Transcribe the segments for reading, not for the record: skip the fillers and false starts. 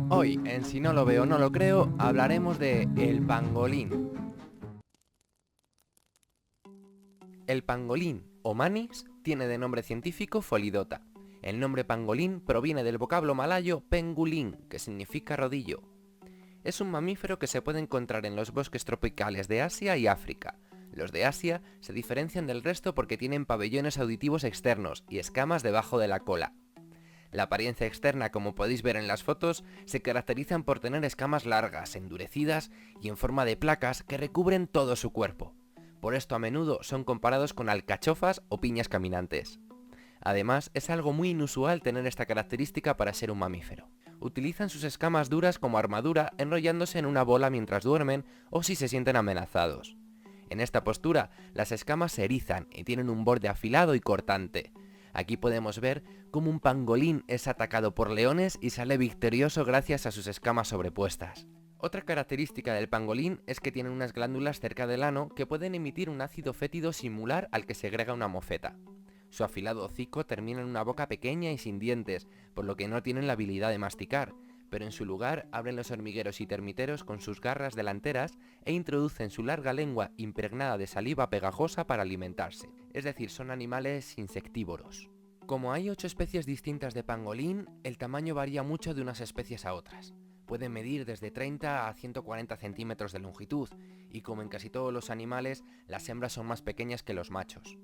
Hoy, en Si no lo veo no lo creo, hablaremos de el pangolín. El pangolín, o manis, tiene de nombre científico Pholidota. El nombre pangolín proviene del vocablo malayo pengulín, que significa rodillo. Es un mamífero que se puede encontrar en los bosques tropicales de Asia y África. Los de Asia se diferencian del resto porque tienen pabellones auditivos externos y escamas debajo de la cola. La apariencia externa, como podéis ver en las fotos, se caracterizan por tener escamas largas, endurecidas y en forma de placas que recubren todo su cuerpo. Por esto a menudo son comparados con alcachofas o piñas caminantes. Además, es algo muy inusual tener esta característica para ser un mamífero. Utilizan sus escamas duras como armadura enrollándose en una bola mientras duermen o si se sienten amenazados. En esta postura, las escamas se erizan y tienen un borde afilado y cortante. Aquí podemos ver cómo un pangolín es atacado por leones y sale victorioso gracias a sus escamas sobrepuestas. Otra característica del pangolín es que tienen unas glándulas cerca del ano que pueden emitir un ácido fétido similar al que segrega una mofeta. Su afilado hocico termina en una boca pequeña y sin dientes, por lo que no tienen la habilidad de masticar, pero en su lugar abren los hormigueros y termiteros con sus garras delanteras e introducen su larga lengua impregnada de saliva pegajosa para alimentarse, es decir, son animales insectívoros. Como hay 8 especies distintas de pangolín, el tamaño varía mucho de unas especies a otras. Pueden medir desde 30 a 140 centímetros de longitud, y como en casi todos los animales, las hembras son más pequeñas que los machos.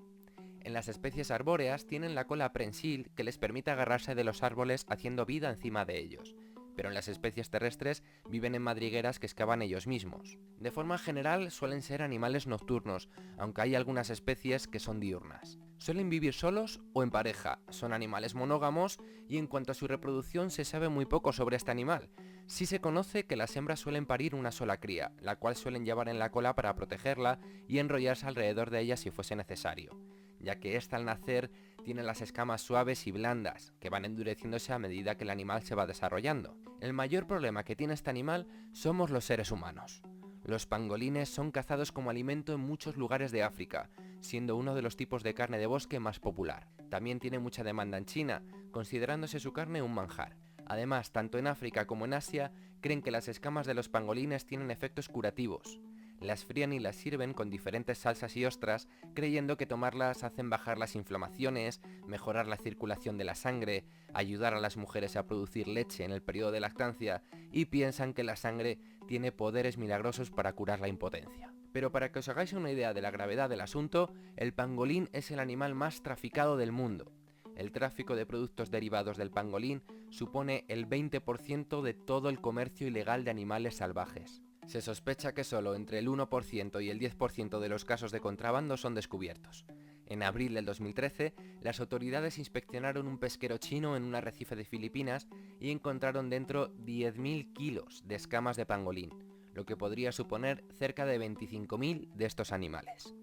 En las especies arbóreas tienen la cola prensil que les permite agarrarse de los árboles haciendo vida encima de ellos, pero en las especies terrestres viven en madrigueras que excavan ellos mismos. De forma general suelen ser animales nocturnos, aunque hay algunas especies que son diurnas. Suelen vivir solos o en pareja, son animales monógamos y en cuanto a su reproducción se sabe muy poco sobre este animal. Sí se conoce que las hembras suelen parir una sola cría, la cual suelen llevar en la cola para protegerla y enrollarse alrededor de ella si fuese necesario, ya que ésta al nacer tiene las escamas suaves y blandas, que van endureciéndose a medida que el animal se va desarrollando. El mayor problema que tiene este animal somos los seres humanos. Los pangolines son cazados como alimento en muchos lugares de África, siendo uno de los tipos de carne de bosque más popular. También tiene mucha demanda en China, considerándose su carne un manjar. Además, tanto en África como en Asia, creen que las escamas de los pangolines tienen efectos curativos. Las frían y las sirven con diferentes salsas y ostras, creyendo que tomarlas hacen bajar las inflamaciones, mejorar la circulación de la sangre, ayudar a las mujeres a producir leche en el periodo de lactancia y piensan que la sangre tiene poderes milagrosos para curar la impotencia. Pero para que os hagáis una idea de la gravedad del asunto, el pangolín es el animal más traficado del mundo. El tráfico de productos derivados del pangolín supone el 20% de todo el comercio ilegal de animales salvajes. Se sospecha que solo entre el 1% y el 10% de los casos de contrabando son descubiertos. En abril del 2013, las autoridades inspeccionaron un pesquero chino en un arrecife de Filipinas y encontraron dentro 10.000 kilos de escamas de pangolín, lo que podría suponer cerca de 25.000 de estos animales.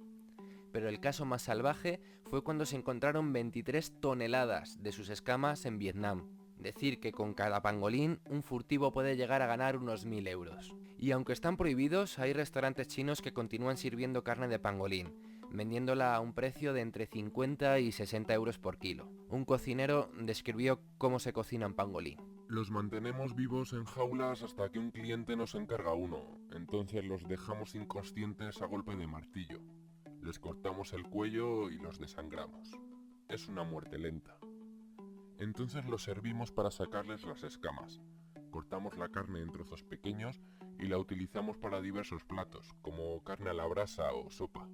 Pero el caso más salvaje fue cuando se encontraron 23 toneladas de sus escamas en Vietnam. Decir que con cada pangolín un furtivo puede llegar a ganar unos 1.000 euros. Y aunque están prohibidos, hay restaurantes chinos que continúan sirviendo carne de pangolín, vendiéndola a un precio de entre 50 y 60 euros por kilo. Un cocinero describió cómo se cocina un pangolín. Los mantenemos vivos en jaulas hasta que un cliente nos encarga uno, entonces los dejamos inconscientes a golpe de martillo. Les cortamos el cuello y los desangramos. Es una muerte lenta. Entonces los servimos para sacarles las escamas. Cortamos la carne en trozos pequeños y la utilizamos para diversos platos, como carne a la brasa o sopa.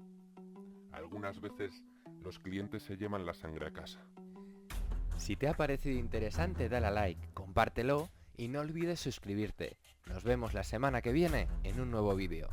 Algunas veces los clientes se llevan la sangre a casa. Si te ha parecido interesante, dale a like, compártelo y no olvides suscribirte. Nos vemos la semana que viene en un nuevo vídeo.